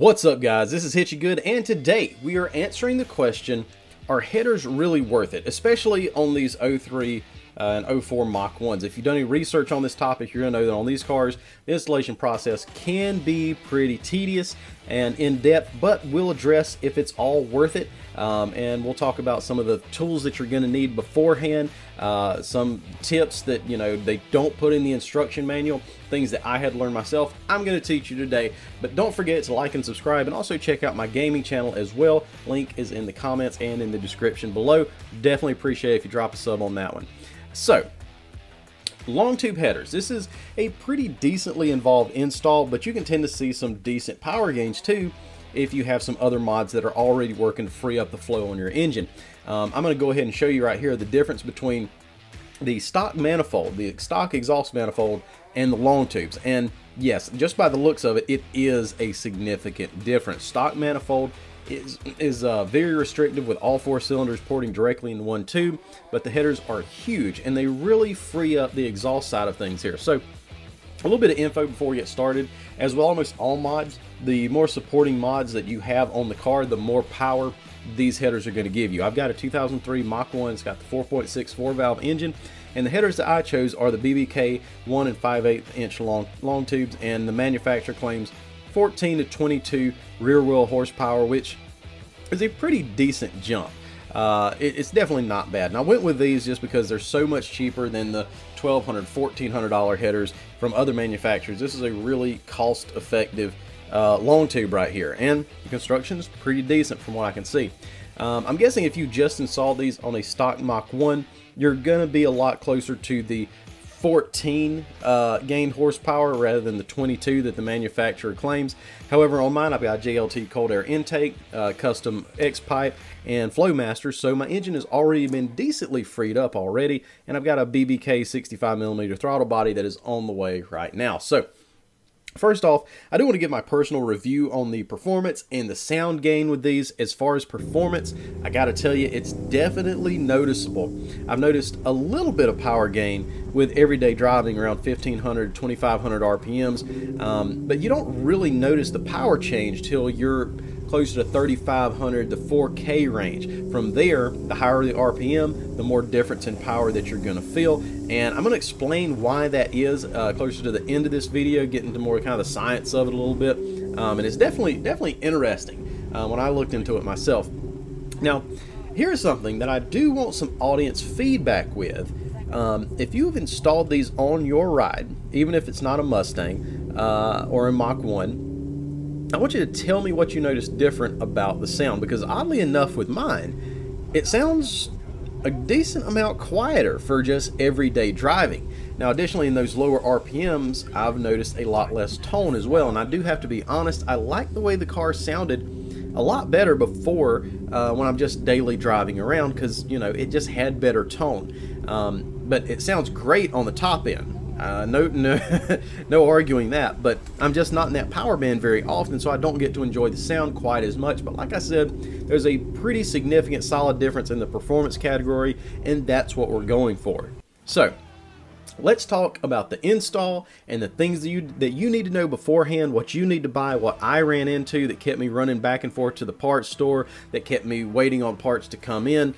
What's up, guys? This is Hitchy Good, and today we are answering the question, are headers really worth it? Especially on these 03 and 04 Mach 1s. If you've done any research on this topic, you're going to know that on these cars, the installation process can be pretty tedious and in-depth, but we'll address if it's all worth it. And we'll talk about some of the tools that you're going to need beforehand, some tips that, they don't put in the instruction manual, things that I had to learn myself. I'm going to teach you today, but don't forget to like and subscribe, and also check out my gaming channel as well. Link is in the comments and in the description below. Definitely appreciate it if you drop a sub on that one. So, long tube headers. This is a pretty decently involved install, but you can tend to see some decent power gains too if you have some other mods that are already working to free up the flow on your engine. I'm going to go ahead and show you right here the difference between the stock manifold, the stock exhaust manifold, and the long tubes. And yes, just by the looks of it, it is a significant difference. Stock manifold is very restrictive with all four cylinders porting directly into one tube, but the headers are huge and they really free up the exhaust side of things here. So a little bit of info before we get started. As with almost all mods, the more supporting mods that you have on the car, the more power these headers are going to give you. I've got a 2003 Mach 1, it's got the 4.6 4-valve engine, and the headers that I chose are the BBK 1 and 5/8 inch long tubes, and the manufacturer claims 14 to 22 rear wheel horsepower, which is a pretty decent jump. It's definitely not bad. And I went with these just because they're so much cheaper than the $1,200, $1,400 headers from other manufacturers. This is a really cost-effective long tube right here, and the construction is pretty decent from what I can see. I'm guessing if you just installed these on a stock Mach 1, you're going to be a lot closer to the 14 gained horsepower rather than the 22 that the manufacturer claims. However, on mine I've got a JLT cold air intake, custom X pipe, and Flowmaster, so my engine has already been decently freed up already, and I've got a BBK 65mm throttle body that is on the way right now. So first off, I do want to give my personal review on the performance and the sound gain with these. As far as performance, I gotta tell you, it's definitely noticeable. I've noticed a little bit of power gain with everyday driving around 1500, 2500 RPMs, but you don't really notice the power change till you're closer to 3500 to 4K range. From there, the higher the RPM, the more difference in power that you're going to feel, and I'm going to explain why that is closer to the end of this video, get into more kind of the science of it a little bit, and it's definitely interesting when I looked into it myself. Now, here's something that I do want some audience feedback with. If you've installed these on your ride, even if it's not a Mustang or a Mach 1, I want you to tell me what you noticed different about the sound, because oddly enough with mine, it sounds a decent amount quieter for just everyday driving. Now additionally, in those lower RPMs, I've noticed a lot less tone as well, and I do have to be honest, I like the way the car sounded a lot better before when I'm just daily driving around, because it just had better tone. But it sounds great on the top end. No arguing that, but I'm just not in that power band very often, so I don't get to enjoy the sound quite as much. But like I said, there's a pretty significant solid difference in the performance category, and that's what we're going for. So let's talk about the install and the things that you need to know beforehand, what you need to buy, what I ran into that kept me running back and forth to the parts store, that kept me waiting on parts to come in.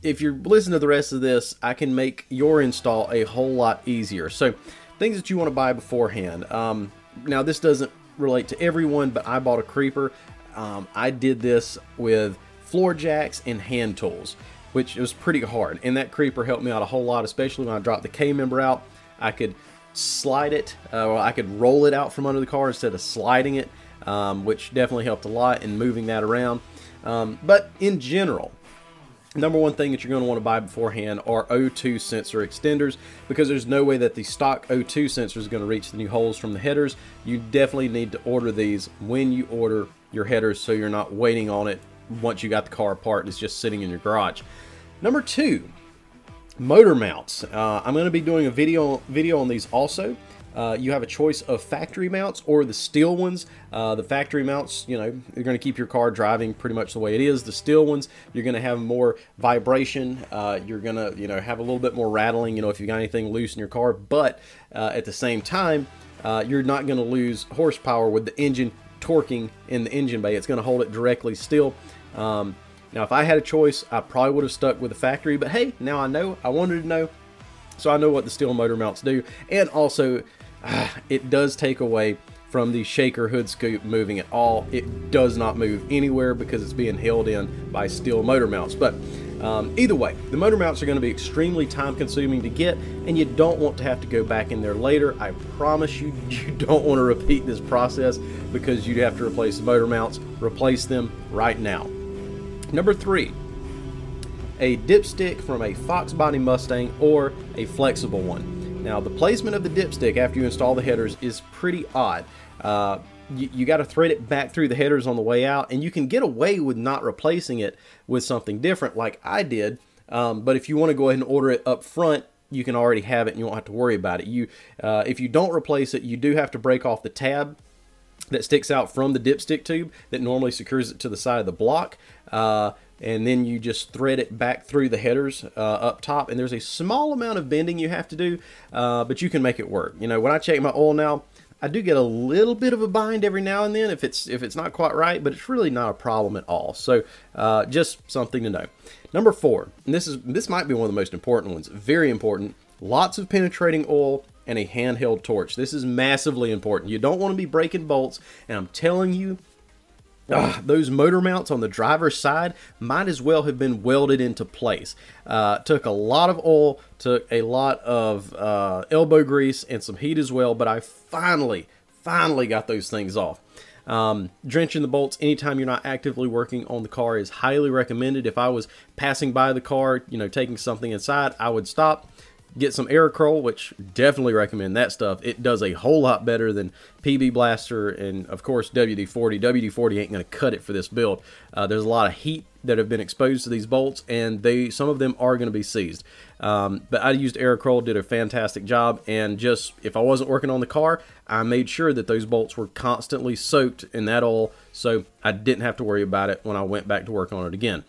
If you listen to the rest of this, I can make your install a whole lot easier. So things that you want to buy beforehand. Now this doesn't relate to everyone, but I bought a creeper. I did this with floor jacks and hand tools, which was pretty hard. And that creeper helped me out a whole lot, especially when I dropped the K-member out. I could slide it, or I could roll it out from under the car instead of sliding it, which definitely helped a lot in moving that around. But in general, number one thing that you're going to want to buy beforehand are O2 sensor extenders, because there's no way that the stock O2 sensor is going to reach the new holes from the headers. You definitely need to order these when you order your headers, so you're not waiting on it once you got the car apart and it's just sitting in your garage. Number two, motor mounts. I'm going to be doing a video on these also. You have a choice of factory mounts or the steel ones. The factory mounts, you're going to keep your car driving pretty much the way it is. The steel ones, you're going to have more vibration. You're going to, have a little bit more rattling, if you got anything loose in your car. But at the same time, you're not going to lose horsepower with the engine torquing in the engine bay. It's going to hold it directly still. Now, if I had a choice, I probably would have stuck with the factory, but hey, now I know. I wanted to know, so I know what the steel motor mounts do. And also, it does take away from the shaker hood scoop moving at all. It does not move anywhere because it's being held in by steel motor mounts. But either way, the motor mounts are going to be extremely time consuming to get, and you don't want to have to go back in there later. I promise you, you don't want to repeat this process because you'd have to replace the motor mounts. Replace them right now. Number 3, a dipstick from a Fox body Mustang or a flexible one. Now, the placement of the dipstick after you install the headers is pretty odd. You got to thread it back through the headers on the way out, and you can get away with not replacing it with something different like I did. But if you want to go ahead and order it up front, you can already have it and you won't have to worry about it. If you don't replace it, you do have to break off the tab that sticks out from the dipstick tube that normally secures it to the side of the block. And then you just thread it back through the headers up top, and there's a small amount of bending you have to do, but you can make it work. You know, when I check my oil now, I do get a little bit of a bind every now and then if it's not quite right, but it's really not a problem at all. So just something to know. Number 4, and this might be one of the most important ones, very important, lots of penetrating oil and a handheld torch. This is massively important. You don't want to be breaking bolts, and I'm telling you, those motor mounts on the driver's side might as well have been welded into place. Took a lot of oil, took a lot of elbow grease and some heat as well, but I finally got those things off. Drenching the bolts anytime you're not actively working on the car is highly recommended. If I was passing by the car, you know, taking something inside, I would stop, get some Aerochrol, which definitely recommend that stuff. It does a whole lot better than PB Blaster and, of course, WD-40. WD-40 ain't going to cut it for this build. There's a lot of heat that have been exposed to these bolts, and some of them are going to be seized. But I used Aerochrol, did a fantastic job, and just, if I wasn't working on the car, I made sure that those bolts were constantly soaked in that oil, so I didn't have to worry about it when I went back to work on it again.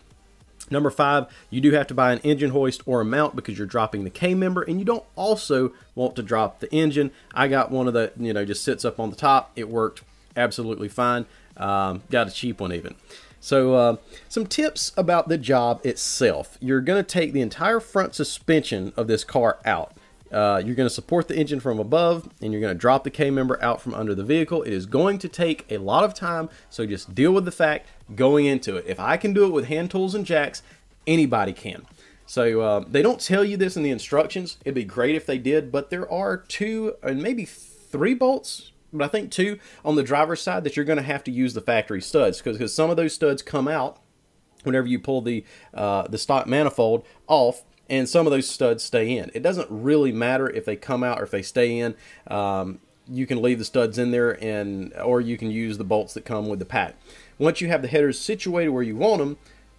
Number 5, you do have to buy an engine hoist or a mount because you're dropping the K-member, and you don't also want to drop the engine. I got one of the, you know, just sits up on the top. It worked absolutely fine. Got a cheap one even. So some tips about the job itself. You're going to take the entire front suspension of this car out. You're going to support the engine from above, and you're going to drop the K-member out from under the vehicle. It is going to take a lot of time, so just deal with the fact going into it. If I can do it with hand tools and jacks, anybody can. So they don't tell you this in the instructions. It'd be great if they did, but there are 2 and maybe 3 bolts, but I think 2 on the driver's side that you're going to have to use the factory studs, because some of those studs come out whenever you pull the stock manifold off, and some of those studs stay in. It doesn't really matter if they come out or if they stay in. You can leave the studs in there, or you can use the bolts that come with the pack. Once you have the headers situated where you want them,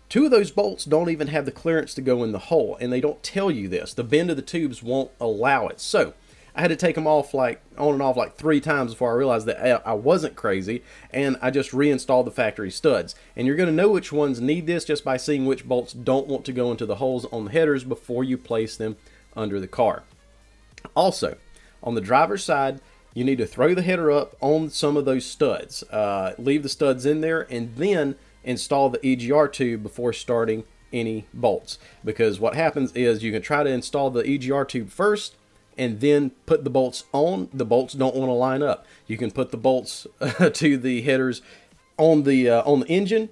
2 of those bolts don't even have the clearance to go in the hole, and they don't tell you this. The bend of the tubes won't allow it. So I had to take them off on and off like 3 times before I realized that I wasn't crazy, and I just reinstalled the factory studs. And you're going to know which ones need this just by seeing which bolts don't want to go into the holes on the headers before you place them under the car. Also, on the driver's side, you need to throw the header up on some of those studs. Leave the studs in there, and then install the EGR tube before starting any bolts. Because what happens is you can try to install the EGR tube first, and then put the bolts on. The bolts don't want to line up. You can put the bolts to the headers on the engine,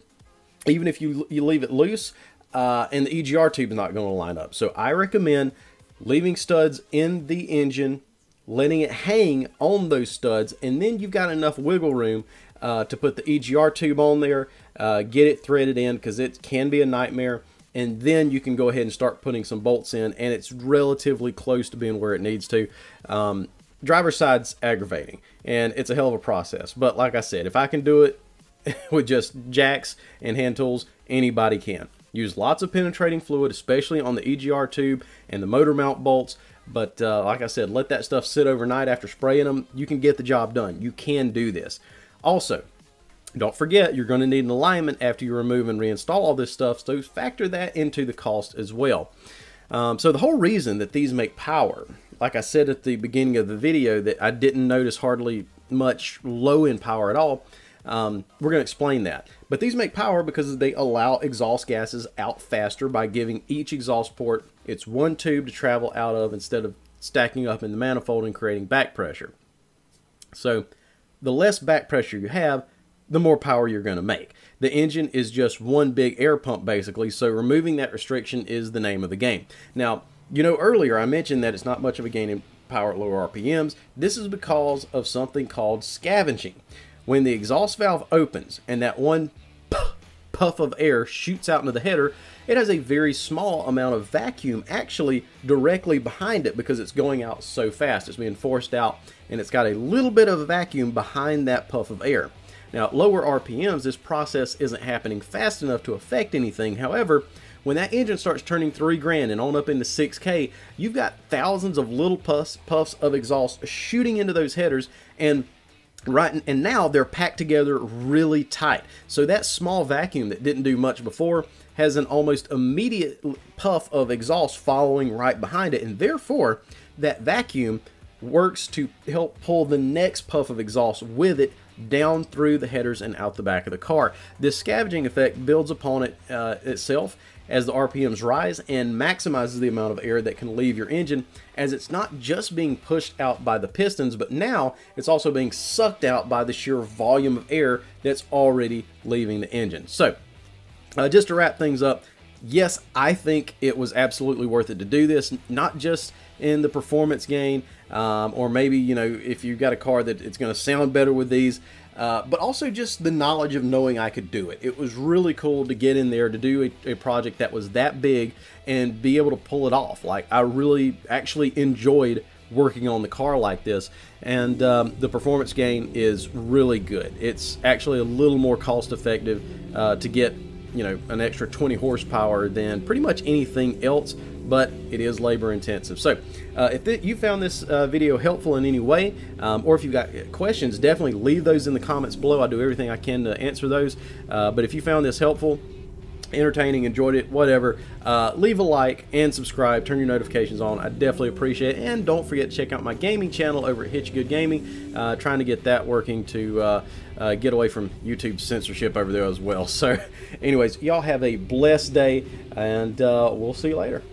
even if you leave it loose, and the EGR tube is not going to line up. So I recommend leaving studs in the engine, letting it hang on those studs, and then you've got enough wiggle room to put the EGR tube on there, get it threaded in, because it can be a nightmare. And then you can go ahead and start putting some bolts in, and it's relatively close to being where it needs to. Driver's side's aggravating, and it's a hell of a process. But like I said, if I can do it with just jacks and hand tools, anybody can. Use lots of penetrating fluid, especially on the EGR tube and the motor mount bolts. But like I said, let that stuff sit overnight after spraying them. You can get the job done. You can do this. Also, don't forget, you're going to need an alignment after you remove and reinstall all this stuff, so factor that into the cost as well. So the whole reason that these make power, like I said at the beginning of the video, that I didn't notice hardly much low in power at all, We're going to explain that. But these make power because they allow exhaust gases out faster by giving each exhaust port its one tube to travel out of instead of stacking up in the manifold and creating back pressure. So the less back pressure you have, the more power you're going to make. The engine is just one big air pump basically, so removing that restriction is the name of the game. Now, you know, earlier I mentioned that it's not much of a gain in power at lower RPMs. This is because of something called scavenging. When the exhaust valve opens and that one puff of air shoots out into the header, it has a very small amount of vacuum actually directly behind it because it's going out so fast. It's being forced out, and it's got a little bit of vacuum behind that puff of air. Now, at lower RPMs, this process isn't happening fast enough to affect anything. However, when that engine starts turning 3 grand and on up into 6K, you've got thousands of little puffs of exhaust shooting into those headers, and now they're packed together really tight. So that small vacuum that didn't do much before has an almost immediate puff of exhaust following right behind it, and therefore that vacuum works to help pull the next puff of exhaust with it down through the headers and out the back of the car. This scavenging effect builds upon it itself as the RPMs rise and maximizes the amount of air that can leave your engine, as it's not just being pushed out by the pistons, but now it's also being sucked out by the sheer volume of air that's already leaving the engine. So just to wrap things up, yes, I think it was absolutely worth it to do this, not just in the performance gain, or maybe, you know, if you've got a car that it's going to sound better with these, but also just the knowledge of knowing I could do it. It was really cool to get in there to do a project that was that big and be able to pull it off. Like, I really actually enjoyed working on the car like this, and the performance gain is really good. It's actually a little more cost effective to get, you know, an extra 20 horsepower than pretty much anything else, but it is labor intensive. So if you found this video helpful in any way, or if you've got questions, definitely leave those in the comments below. I do everything I can to answer those. But if you found this helpful, entertaining, enjoyed it, whatever, leave a like and subscribe, turn your notifications on. I definitely appreciate it. And don't forget to check out my gaming channel over at Hitch Good Gaming, trying to get that working to get away from YouTube censorship over there as well. So anyways, y'all have a blessed day, and we'll see you later.